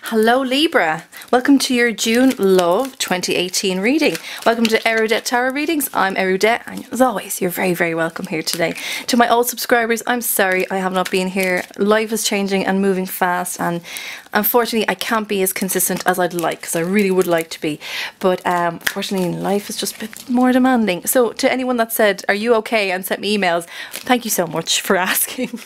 Hello Libra, welcome to your June Love 2018 reading. Welcome to Eriu Tarot Readings. I'm Eriu, and as always, you're very, very welcome here today. To my old subscribers, I'm sorry I have not been here. Life is changing and moving fast, and unfortunately I can't be as consistent as I'd like, because I really would like to be. But unfortunately life is just a bit more demanding. So to anyone that said, are you okay, and sent me emails, thank you so much for asking.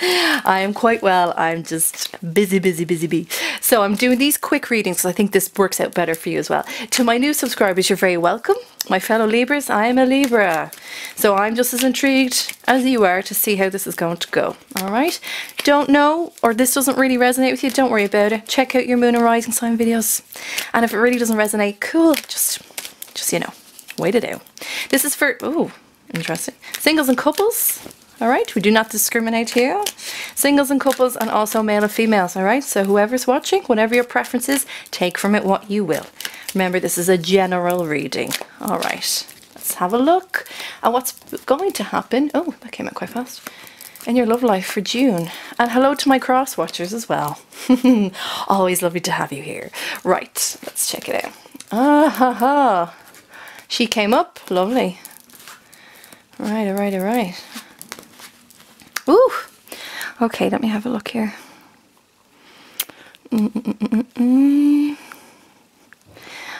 I am quite well. I'm just busy. So I'm doing these quick readings because I think this works out better for you as well. To my new subscribers, you're very welcome. My fellow Libras, I am a Libra. So I'm just as intrigued as you are to see how this is going to go. Alright? Don't know, or this doesn't really resonate with you, don't worry about it. Check out your moon and rising sign videos. And if it really doesn't resonate, cool. Just you know, wait it out. This is for, ooh, interesting. Singles and couples. Alright, we do not discriminate here. Singles and couples, and also male and females, alright? So whoever's watching, whatever your preference is, take from it what you will. Remember, this is a general reading. Alright, let's have a look at what's going to happen. Oh, that came out quite fast. In your love life for June. And hello to my cross watchers as well. Always lovely to have you here. Right, let's check it out. Ah ha ha. She came up, lovely. Alright. Ooh, okay, let me have a look here.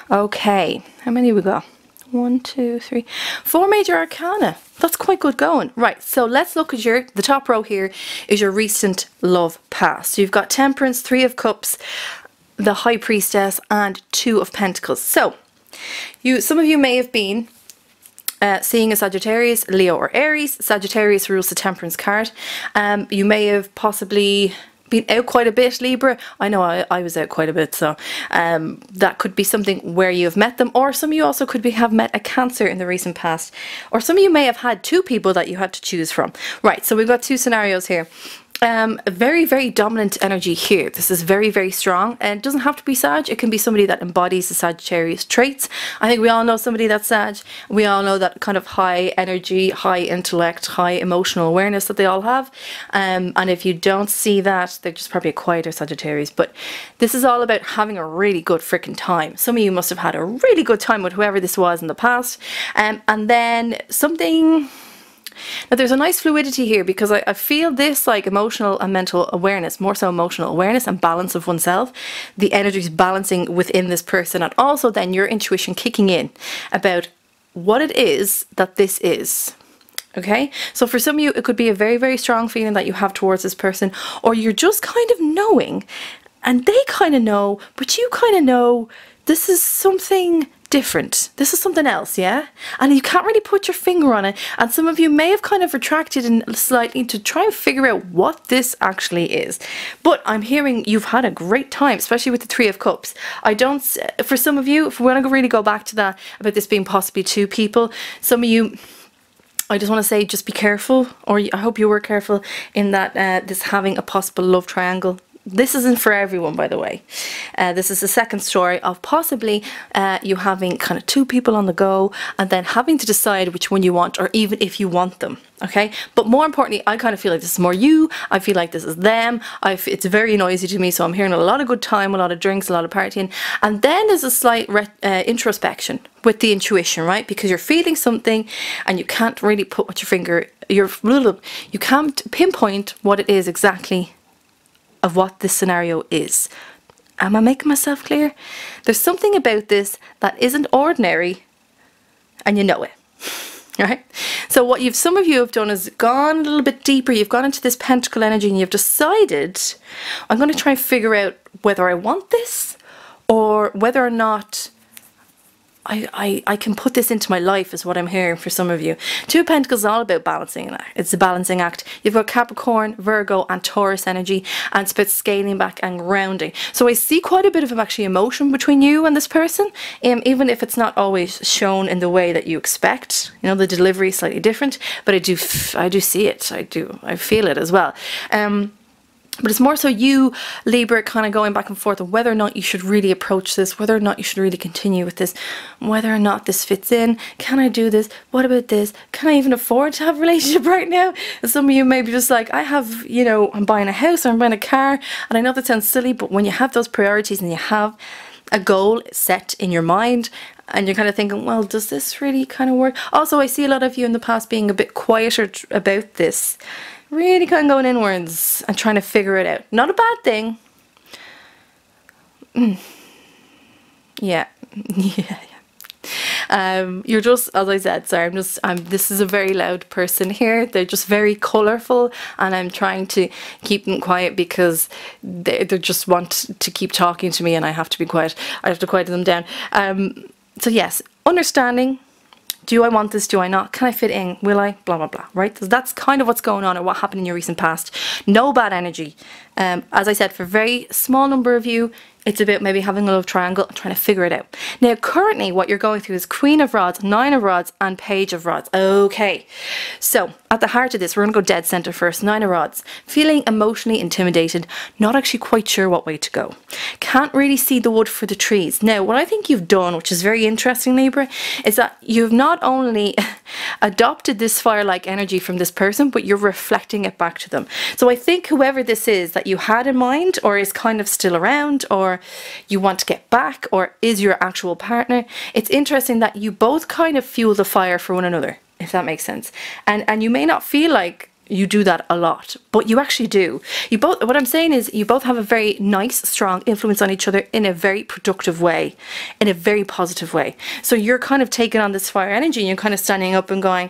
Okay, how many we got? 1, 2, 3, 4 major arcana. That's quite good going. Right, so let's look at the top row here is your recent love past. So you've got Temperance, 3 of Cups, the High Priestess, and 2 of Pentacles. So, some of you may have been seeing a Sagittarius, Leo or Aries. Sagittarius rules the Temperance card. You may have possibly been out quite a bit, Libra. I know I was out quite a bit, so that could be something where you have met them, or some of you also could have met a Cancer in the recent past, or some of you may have had 2 people that you had to choose from. Right, so we've got 2 scenarios here. A very, very dominant energy here. This is very, very strong, and it doesn't have to be Sag. It can be somebody that embodies the Sagittarius traits. I think we all know somebody that's Sag. We all know that kind of high energy, high intellect, high emotional awareness that they all have. And if you don't see that, they're just probably a quieter Sagittarius. But this is all about having a really good freaking time. Some of you must have had a really good time with whoever this was in the past. And then something... Now there's a nice fluidity here, because I feel this like emotional and mental awareness, more so emotional awareness and balance of oneself. The energy is balancing within this person, and also then your intuition kicking in about what it is that this is. Okay, so for some of you it could be a very, very strong feeling that you have towards this person, or you're just kind of knowing, and they kind of know, but you kind of know this is something different. This is something else, yeah? And you can't really put your finger on it. And some of you may have kind of retracted and slightly to try and figure out what this actually is. But I'm hearing you've had a great time, especially with the 3 of Cups. For some of you, if we want to really go back to that, about this being possibly 2 people, some of you, I just want to say, just be careful, or I hope you were careful in that this having a possible love triangle. This isn't for everyone, by the way. This is the second story of possibly you having kind of 2 people on the go, and then having to decide which one you want, or even if you want them. Okay, but more importantly, I kind of feel like this is more you. I feel like this is them. It's very noisy to me, so I'm hearing a lot of good time, a lot of drinks, a lot of partying, and then there's a slight introspection with the intuition, right? Because you're feeling something, and you can't really put what your finger. You can't pinpoint what it is exactly of what this scenario is. Am I making myself clear? There's something about this that isn't ordinary, and you know it, right? So what some of you have done is gone a little bit deeper. You've gone into this pentacle energy, and you've decided, I'm going to try and figure out whether I want this, or whether or not I can put this into my life, is what I'm hearing for some of you. 2 of Pentacles is all about balancing. It's a balancing act. You've got Capricorn, Virgo, and Taurus energy, and it's about scaling back and grounding. So I see quite a bit of actually emotion between you and this person, even if it's not always shown in the way that you expect. You know, the delivery is slightly different, but I do see it. I feel it as well. But it's more so you, Libra, kind of going back and forth of whether or not you should really approach this, whether or not you should really continue with this, whether or not this fits in. Can I do this? What about this? Can I even afford to have a relationship right now? And some of you may be just like, I have, you know, I'm buying a house or I'm buying a car. And I know that sounds silly, but when you have those priorities and you have a goal set in your mind and you're kind of thinking, well, does this really kind of work? Also, I see a lot of you in the past being a bit quieter about this. Really kind of going inwards and trying to figure it out. Not a bad thing. Yeah. You're just, as I said, sorry, this is a very loud person here. They're just very colourful and I'm trying to keep them quiet because they just want to keep talking to me and I have to be quiet. I have to quieten them down. So yes, understanding. Do I want this? Do I not? Can I fit in? Will I? Blah, blah, blah, right? So that's kind of what's going on or what happened in your recent past. No bad energy. As I said, for a very small number of you, it's about maybe having a love triangle and trying to figure it out. Now, currently, what you're going through is Queen of Rods, Nine of Rods, and Page of Rods. Okay, so at the heart of this, we're going to go dead center first. Nine of Rods. Feeling emotionally intimidated, not actually quite sure what way to go. Can't really see the wood for the trees. Now, what I think you've done, which is very interesting, Libra, is that you've not only adopted this fire-like energy from this person, but you're reflecting it back to them. So I think whoever this is that you had in mind or is kind of still around or you want to get back or is your actual partner, it's interesting that you both kind of fuel the fire for one another, if that makes sense. And you may not feel like you do that a lot, but you actually do. You both, what I'm saying is you both have a very nice, strong influence on each other in a very productive way, in a very positive way. So you're kind of taking on this fire energy and you're kind of standing up and going,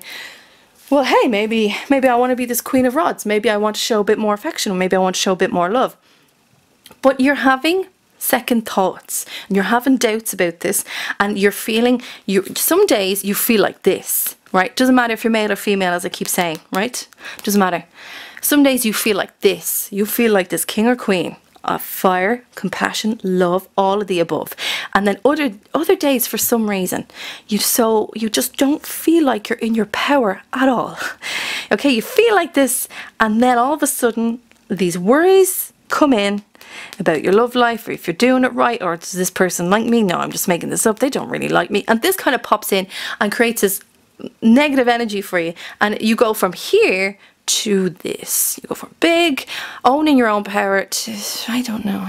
well, hey, maybe I want to be this Queen of Rods. Maybe I want to show a bit more affection. Maybe I want to show a bit more love. But you're having second thoughts and you're having doubts about this and you're feeling, some days you feel like this, right? Doesn't matter if you're male or female, as I keep saying, right? Doesn't matter. Some days you feel like this. You feel like this king or queen of fire, compassion, love, all of the above. And then other days, for some reason, you just don't feel like you're in your power at all. Okay, you feel like this, and then all of a sudden, these worries come in about your love life, or if you're doing it right, or does this person like me? No, I'm just making this up. They don't really like me. And this kind of pops in and creates this negative energy for you. And you go from here to this. You go from big, owning your own power, to I don't know.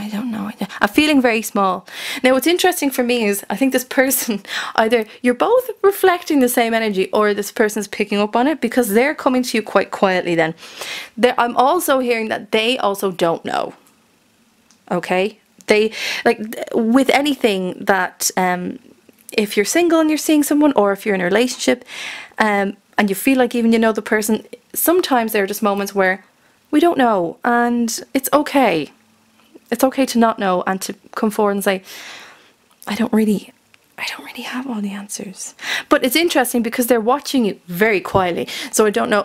I'm feeling very small. Now what's interesting for me is I think this person, either you're both reflecting the same energy or this person's picking up on it because they're coming to you quite quietly then. I'm also hearing that they also don't know. Okay? They, like with anything that, if you're single and you're seeing someone, or if you're in a relationship, and you feel like even you know the person, sometimes there are just moments where we don't know, and it's okay. It's okay to not know and to come forward and say, I don't really have all the answers. But it's interesting because they're watching you very quietly. So I don't know.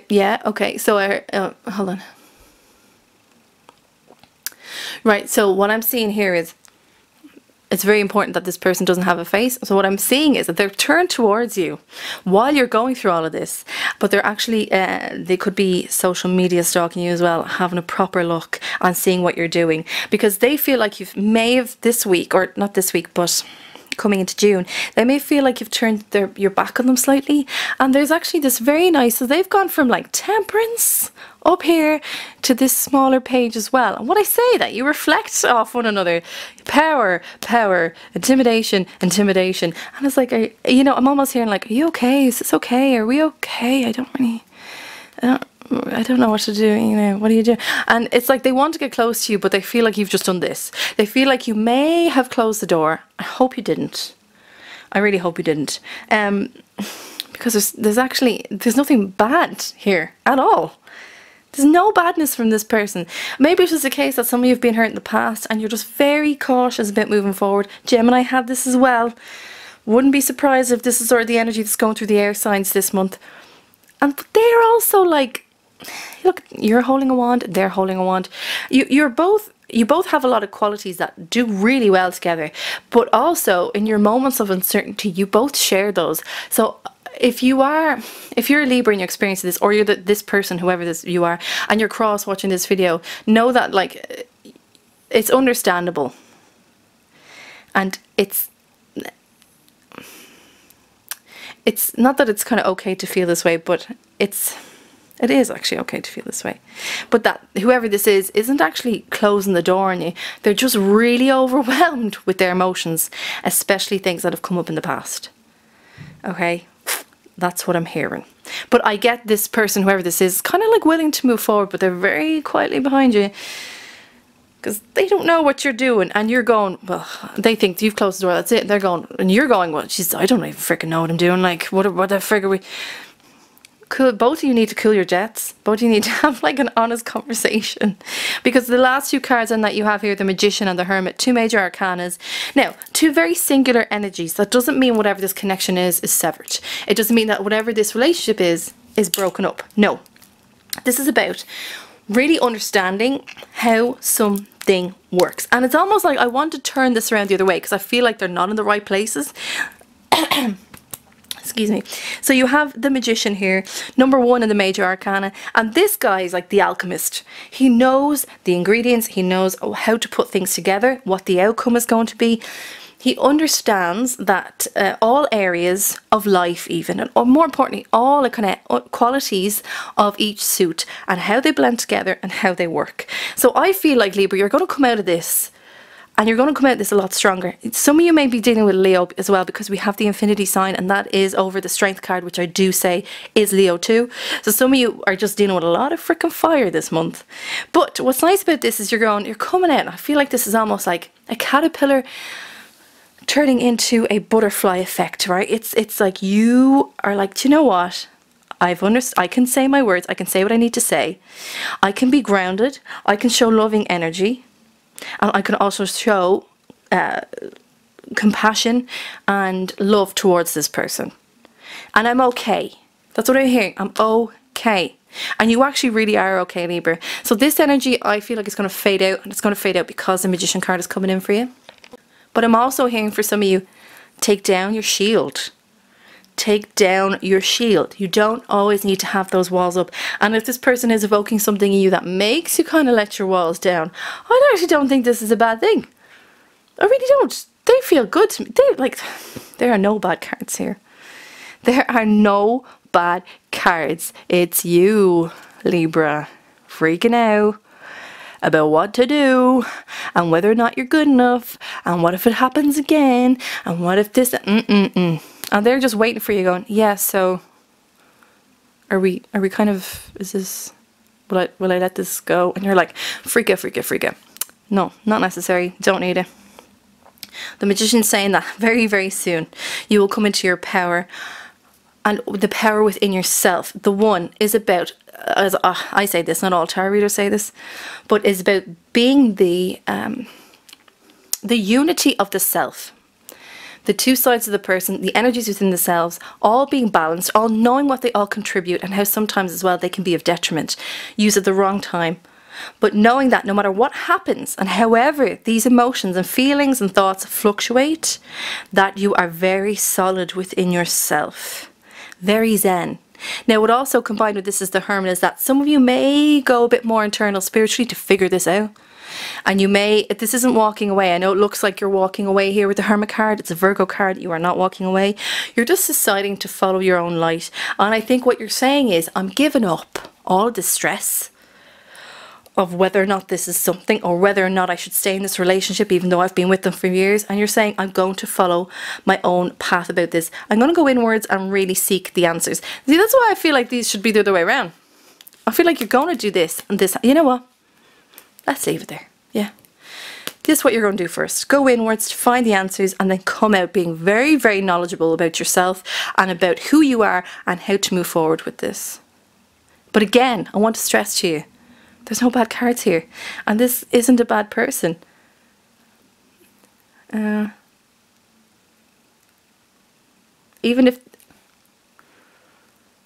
Yeah, okay. So hold on. Right, so what I'm seeing here is it's very important that this person doesn't have a face. So what I'm seeing is that they're turned towards you while you're going through all of this, but they're actually, they could be social media stalking you as well, having a proper look and seeing what you're doing, because they feel like you may have this week, or not this week, but coming into June, they may feel like you've turned your back on them slightly. And there's actually this very nice, so they've gone from like temperance up here to this smaller page as well. And when I say that, you reflect off one another. Power, intimidation. And it's like, I'm almost hearing like, are you okay? Is this okay? Are we okay? I don't know what to do, what do you do? And it's like they want to get close to you, but they feel like you've just done this. They feel like you may have closed the door. I hope you didn't. I really hope you didn't. Because there's nothing bad here at all. There's no badness from this person. Maybe it's just a case that some of you have been hurt in the past and you're just very cautious about moving forward. Gemini had this as well. Wouldn't be surprised if this is sort of the energy that's going through the air signs this month. And they're also like, look, you're holding a wand, they're holding a wand. You both have a lot of qualities that do really well together, but also in your moments of uncertainty, you both share those. So if you're a Libra and you're experiencing this, or you're this person, whoever this you are, and you're cross watching this video, know that like it's understandable, and it's not that it's kind of okay to feel this way, but it is actually okay to feel this way. But that whoever this is isn't actually closing the door on you. They're just really overwhelmed with their emotions, especially things that have come up in the past. Okay, that's what I'm hearing. But I get this person, whoever this is, kind of like willing to move forward, but they're very quietly behind you because they don't know what you're doing, and you're going, well, they think you've closed the door, that's it. And they're going, and you're going, well, jeez, I don't even freaking know what I'm doing. Like, what the frig are we? Cool. Both of you need to cool your jets. Both of you need to have like an honest conversation, because the last two cards on that you have here, the Magician and the Hermit, two major arcanas. Now, two very singular energies. That doesn't mean whatever this connection is severed. It doesn't mean that whatever this relationship is broken up. No. This is about really understanding how something works. And it's almost like I want to turn this around the other way, because I feel like they're not in the right places. Excuse me. So you have the Magician here, number one in the major arcana, and this guy is like the alchemist. He knows the ingredients, he knows how to put things together, what the outcome is going to be. He understands that all areas of life, even, or more importantly, all the kind of qualities of each suit and how they blend together and how they work. So I feel like, Libra, you're going to come out of this, and you're going to come out of this a lot stronger. Some of you may be dealing with Leo as well, because we have the infinity sign, and that is over the strength card, which I do say is Leo too. So some of you are just dealing with a lot of freaking fire this month. But what's nice about this is you're coming out, and I feel like this is almost like a caterpillar turning into a butterfly effect, right? It's like you are like, do you know what? I can say my words, I can say what I need to say. I can be grounded, I can show loving energy. And I can also show compassion and love towards this person. And I'm okay. That's what I'm hearing. I'm okay. And you actually really are okay, Libra. So this energy, I feel like it's going to fade out. And it's going to fade out because the Magician card is coming in for you. But I'm also hearing for some of you, take down your shield. Take down your shield. You don't always need to have those walls up. And if this person is evoking something in you that makes you kind of let your walls down, I actually don't think this is a bad thing. I really don't. They feel good to me. There are no bad cards here. There are no bad cards. It's you, Libra, freaking out about what to do and whether or not you're good enough, and what if it happens again, and what if this and they're just waiting for you, going, yeah, so are we kind of, is this, will I let this go? And you're like, freak out. No, not necessary, don't need it. The Magician's saying that very, very soon you will come into your power, and the power within yourself. The one is about, as I say this, not all tarot readers say this, but is about being the unity of the self. The two sides of the person, the energies within themselves, all being balanced, all knowing what they all contribute, and how sometimes as well they can be of detriment, used at the wrong time. But knowing that no matter what happens, and however these emotions and feelings and thoughts fluctuate, that you are very solid within yourself. Very zen. Now, what also combined with this is the Hermit, is that some of you may go a bit more internal spiritually to figure this out. And you may, this isn't walking away. I know it looks like you're walking away here with the Hermit card. It's a Virgo card. You are not walking away. You're just deciding to follow your own light. And I think what you're saying is, I'm giving up all of the stress of whether or not this is something, or whether or not I should stay in this relationship even though I've been with them for years. And you're saying, I'm going to follow my own path about this. I'm going to go inwards and really seek the answers. See, that's why I feel like these should be the other way around. I feel like you're going to do this and this. You know what? Let's leave it there. Yeah. This is what you're going to do first. Go inwards to find the answers, and then come out being very, very knowledgeable about yourself and about who you are and how to move forward with this. But again, I want to stress to you, there's no bad cards here. And this isn't a bad person. Even if,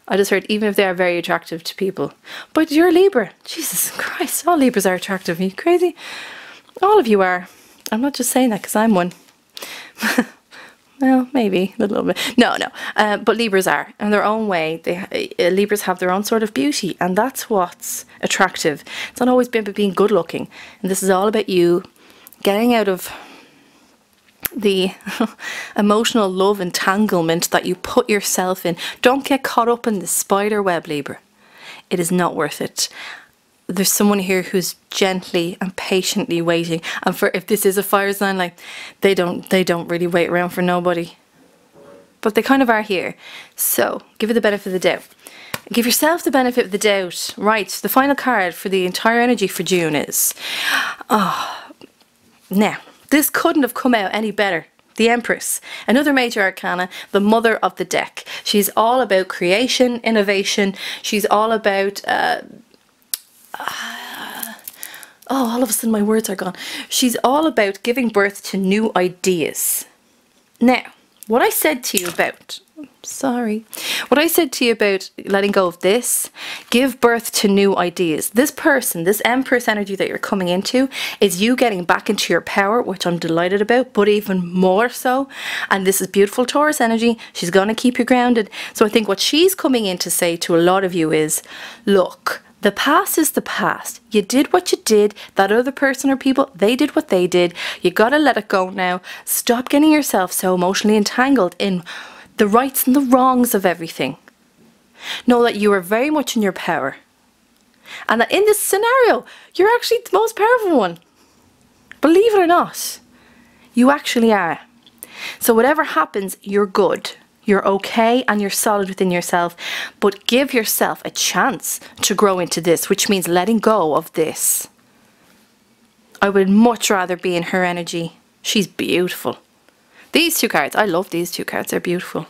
I just heard, even if they are very attractive to people. But you're a Libra. Jesus Christ, all Libras are attractive. Are you crazy? All of you are. I'm not just saying that because I'm one. Well, maybe a little bit. No, no. But Libras are, in their own way. Libras have their own sort of beauty, and that's what's attractive. It's not always been about being good looking, and this is all about you getting out of the emotional love entanglement that you put yourself in. Don't get caught up in the spider web, Libra. It is not worth it. There's someone here who's gently and patiently waiting, and for if this is a fire sign, like they don't really wait around for nobody, but they kind of are here. So give it the benefit of the doubt. Give yourself the benefit of the doubt. Right, the final card for the entire energy for June is, now this couldn't have come out any better. The Empress, another major arcana, the mother of the deck. She's all about creation, innovation. She's all about all of a sudden my words are gone. She's all about giving birth to new ideas. Now, what I said to you about, what I said to you about letting go of this, give birth to new ideas. This person, this Empress energy that you're coming into, is you getting back into your power, which I'm delighted about, but even more so. And this is beautiful Taurus energy. She's going to keep you grounded. So I think what she's coming in to say to a lot of you is, look, the past is the past. You did what you did. That other person or people, they did what they did. You gotta let it go now. Stop getting yourself so emotionally entangled in the rights and the wrongs of everything. Know that you are very much in your power. And that in this scenario, you're actually the most powerful one. Believe it or not, you actually are. So whatever happens, you're good. You're okay and you're solid within yourself, but give yourself a chance to grow into this, which means letting go of this. I would much rather be in her energy. She's beautiful. These two cards, I love these two cards, they're beautiful.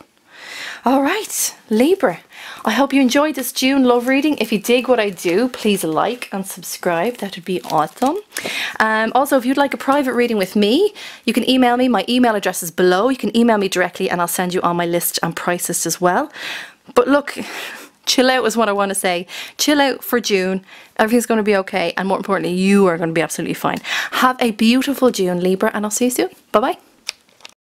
All right, Libra, I hope you enjoyed this June love reading. If you dig what I do, please like and subscribe. That would be awesome. Also, if you'd like a private reading with me, you can email me. My email address is below. You can email me directly and I'll send you on my list and price list as well. But look, chill out is what I want to say. Chill out for June. Everything's going to be okay. And more importantly, you are going to be absolutely fine. Have a beautiful June, Libra, and I'll see you soon. Bye-bye.